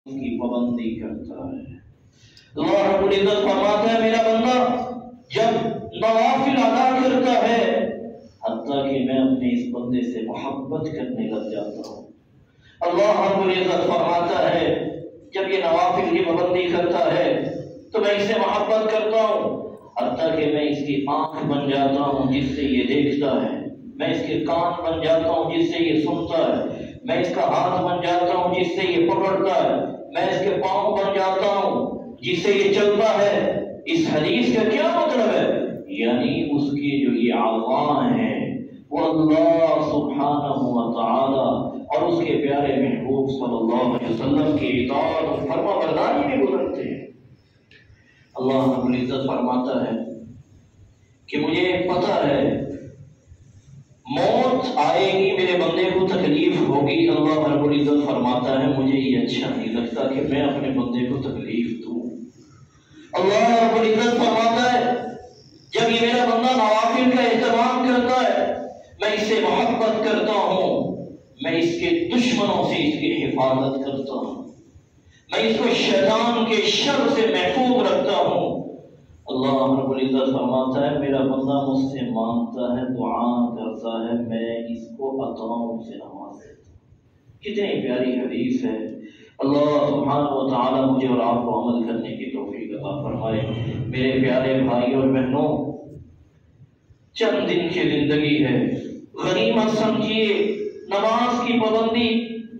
की पाबंदी करता है। अल्लाह रब्बुल इज्जत फरमाता है मेरा बंदा जब नवाफिल अदा करता है हत्ता कि मैं अपने इस बंदे से मोहब्बत करने लग जाता हूँ। अल्लाह रब्बुल इज्जत फरमाता है जब ये नवाफिल की पाबंदी करता है तो मैं इससे मोहब्बत करता हूँ हत्ता कि मैं इसकी आंख बन जाता हूँ जिससे ये देखता है, मैं इसके कान बन जाता हूँ जिससे ये सुनता है, मैं इसका हाथ बन जाता हूँ जिससे ये पकड़ता है, मैं इसके पाँव बन जाता हूँ जिससे ये चलता है। इस हदीस का क्या मतलब है? यानी उसकी जो ये आवाज़ है वो अल्लाह सुब्हानहु व तआला और उसके प्यारे महबूब सल्लल्लाहु अलैहि वसल्लम की इताअत और फरमाबरदारी में गुजरते हैं। अल्लाह रब्बुल इज्जत फरमाता है कि मुझे पता है मौत आएगी, मेरे बंदे को तकलीफ होगी। अल्लाह रब्बुल इज्जत फरमाता है मुझे ये अच्छा नहीं लगता कि मैं अपने बंदे को तकलीफ दूं। अल्लाह रब्बुल इज्जत फरमाता है जब ये मेरा बंदा नवाफिल का एहतमाम करता है मैं इससे मोहब्बत करता हूँ, मैं इसके दुश्मनों से इसकी हिफाजत करता हूँ, मैं इसको शैतान के शर से महफूज रखता हूँ। अल्लाह रब्बुल इज्जत फरमाता है मेरा बंदा मुझसे मांगता है, दुआ करता है, मैं इसको अताओं से नवाज देता हूँ। कितनी प्यारी हदीस है। अल्लाह सुब्हानहु व तआला मुझे और आपको अमल करने की तौफीक अता फरमाए। मेरे प्यारे भाई और बहनों, चंद दिन की जिंदगी है, गनीमत समझिए। नमाज की पाबंदी,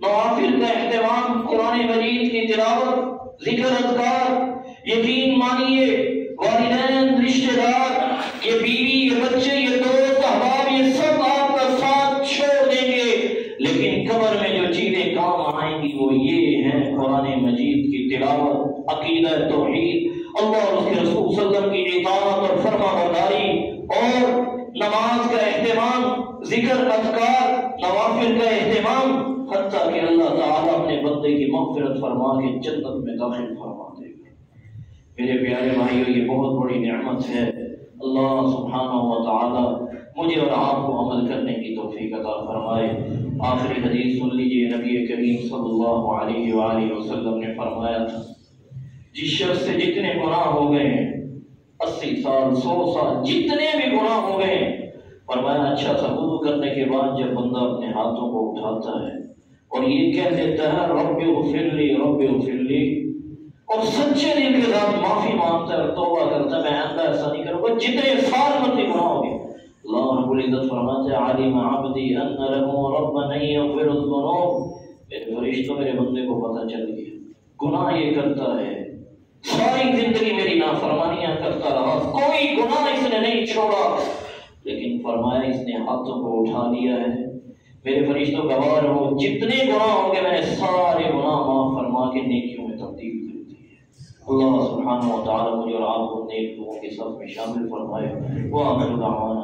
नवाफिल का एहतमाम, कुरान मजीद की तिलावत, जिक्र अज़कार, यकीन मानिए वालिदैन, रिश्तेदार, ये बीवी, ये बच्चे, ये दोस्त अहबाब, ये सब आपका साथ छोड़ देंगे, लेकिन कब्र में जो चीजें काम आएंगी वो ये हैं कुरान मजीद की तिलावत, अकीदा तौहीद, अल्लाह और उसके रसूल सल्लल्लाहु अलैहि वसल्लम की इताअत और फरमाबरदारी और नमाज का एहतमाम, जिक्र अज़कार, नवाफिल का एहतमाम, हत्ता कि अल्लाह ताला अपने बंदे की मग़फ़िरत फरमा के जन्नत में दाखिल फरमा देगा। मेरे प्यारे भाइयों, ये बहुत बड़ी नेमत है। अल्लाह सुब्हानहु व तआला मुझे और आपको अमल करने की तौफीक अता फरमाए। आखिरी हदीस सुन लीजिए। नबी करीम सल्लल्लाहु अलैहि वसल्लम ने फरमाया था जिस शख्स से जितने गुनाह हो गए हैं, 80 साल 100 साल जितने भी गुनाह हो गए, फरमाया अच्छा सा वुज़ू करने के बाद जब बंदा अपने हाथों को उठाता है और ये कह देता है रब्बि उग़फिरली रब्बि उग़फिरली, और सच्चे दिल के साथ माफी मांगता है और तौबा करता है मैं आइंदा ऐसा नहीं करूंगा, जितने साल मर्जी गुनाह हो गए, अल्लाह रब्बुल इज्जत फरमाते हैं आलिम अब्दी अन्ना लहु रब्बन यग़फिरु ज़ुनूब, मेरे फरिश्तों मेरे बंदे को पता चल गया गुनाह ये करता है, सारी जिंदगी मेरी नाफरमानियां करता रहा, कोई गुनाह इसने नहीं छोड़ा, लेकिन फरमाया इसने हाथों को उठा लिया है, मेरे फरिश्तों गवाह रहो जितने गुनाह होंगे मैंने सारे गुनाह माफ फरमा के नेकियों में तब्दील कर दिए। अल्लाह सुब्हानहु व तआला मुझे और आपको नेक लोगों के साथ में शामिल फरमाए। व आखिर दावाना